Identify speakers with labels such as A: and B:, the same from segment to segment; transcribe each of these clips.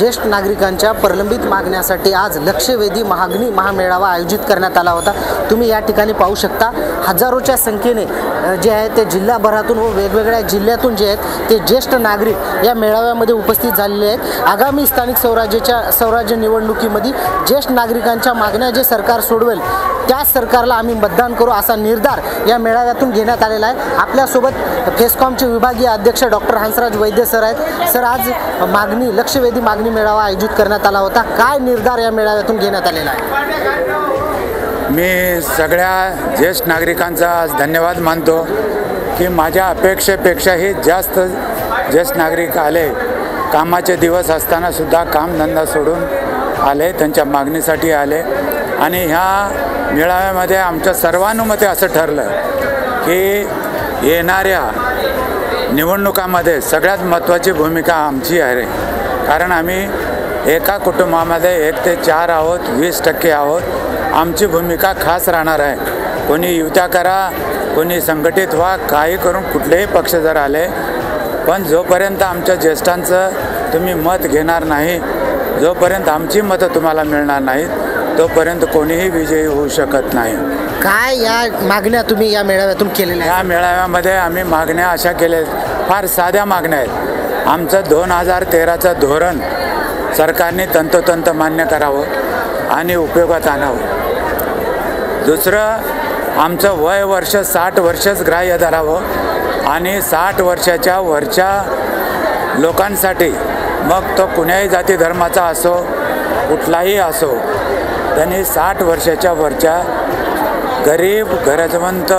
A: ज्येष्ठ नागरिकांच्या प्रलंबित मागण्यासाठी आज लक्षवेधी मागणी महामेळावा आयोजित करण्यात आला होता। तुम्ही या ठिकाणी पाहू शकता हजारोच्या संख्येने जे आहे ते जिल्हाभरातून व वेगवेगळ्या जिल्ह्यातून जे आहेत ते ज्येष्ठ नागरिक या मेळाव्यामध्ये उपस्थित झालेले आहेत। आगामी स्थानिक स्वराज्य निवडणुकीमध्ये ज्येष्ठ नागरिकांच्या मागण्या जे सरकार सोडवेल त्या सरकारला आम्ही मतदान करू असा निर्धार या मेळाव्यातून घेण्यात आलेला आहे। आपल्यासोबत फेस्कॉमचे विभागीय अध्यक्ष डॉक्टर हंसराज वैद्य सर आहेत। सर, आज लक्षवेधी मागणी मेळावा आयोजित करण्यात आला होता, काय निर्धार या मेळाव्यातून घेण्यात आलेला आहे?
B: मी सगळ्या ज्येष्ठ नागरिकांचा आज धन्यवाद मानतो की माझ्या अपेक्षेपेक्षाही जास्त ज्येष्ठ नागरिक आले, कामाचे दिवस असताना सुद्धा कामधंदा सोडून आले, त्यांच्या मागणीसाठी आले। आणि ह्या मेळाव्यामध्ये आमच्या सर्वानुमते असं ठरलं की येणाऱ्या निवडणुकामध्ये सगळ्यात महत्त्वाची भूमिका आमची आहे, कारण आम्ही एका कुटुंबामध्ये 1 ते 4 आहोत, 20% आहोत। आमची भूमिका खास राहणार आहे। कोणी युत्या करा, कोणी संघटित व्हा, काही करून कुठलेही पक्ष जर आले, पण जोपर्यंत आमच्या ज्येष्ठांचं तुम्ही मत घेणार नाही, जोपर्यंत आमची मतं तुम्हाला मिळणार नाहीत, तोपर्यंत कोणीही विजयी होऊ शकत नाही।
A: काय या मागण्या तुम्ही या मेळाव्यातून केलेल्या?
B: या मेळाव्यामध्ये आम्ही मागण्या अशा केल्या, फार साध्या मागण्या आहेत। आमचं 2013चं धोरण सरकारने तंतोतंत मान्य करावं आणि उपयोगात आणावं। दुसरं, आमचं वय वर्ष 60 वर्षच ग्राह्य धरावं आणि 60 वर्षाच्या वरच्या लोकांसाठी, मग तो कुण्याही जाती धर्माचा असो, कुठलाही असो, त्यांनी 60 वर्षाच्या वरच्या गरीब, गरजवंत,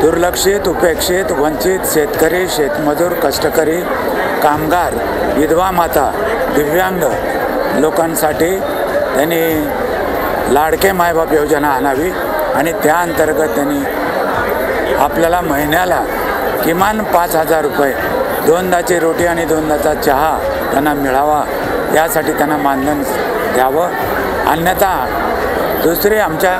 B: दुर्लक्षित, उपेक्षित, वंचित, शेतकरी, शेतमजूर, कष्टकरी, कामगार, विधवा माता, दिव्यांग लोकांसाठी त्यांनी लाडके मायबाप योजना आणावी आणि त्या अंतर्गत त्यांनी आपल्याला महिन्याला किमान 5,000 रुपये, 2दाची रोटी आणि 2दाचा चहा त्यांना मिळावा, यासाठी त्यांना मानधन द्यावं। अन्यथा दुसरी, आमच्या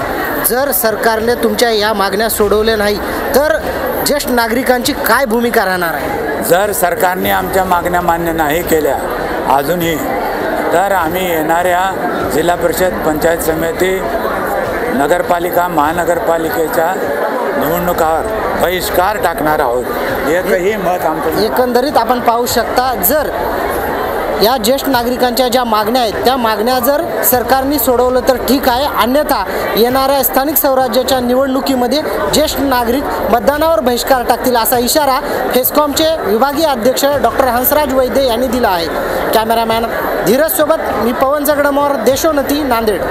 A: जर सरकारने तुमच्या या मागण्या सोडवल्या नाही तर ज्येष्ठ नागरिकांची काय भूमिका राहणार आहे?
B: जर सरकारने आमच्या मागण्या मान्य नाही केल्या अजूनही, तर आम्ही येणाऱ्या जिल्हा परिषद, पंचायत समिती, नगरपालिका, महानगरपालिकेच्या निवडणुकावर बहिष्कार टाकणार आहोत। एकही मत आमचं।
A: एकंदरीत आपण पाहू शकता, जर या ज्येष्ठ नागरिकांच्या ज्या मागण्या आहेत त्या मागण्या जर सरकारने सोडवलं तर ठीक आहे, अन्यथा येणाऱ्या स्थानिक स्वराज्याच्या निवडणुकीमध्ये ज्येष्ठ नागरिक मतदानावर बहिष्कार टाकतील असा इशारा फेस्कॉमचे विभागीय अध्यक्ष डॉक्टर हंसराज वैद्य यांनी दिला आहे। कॅमेरामॅन धीरज सोबत मी पवन जगडमोर, देशोन्नती, नांदेड।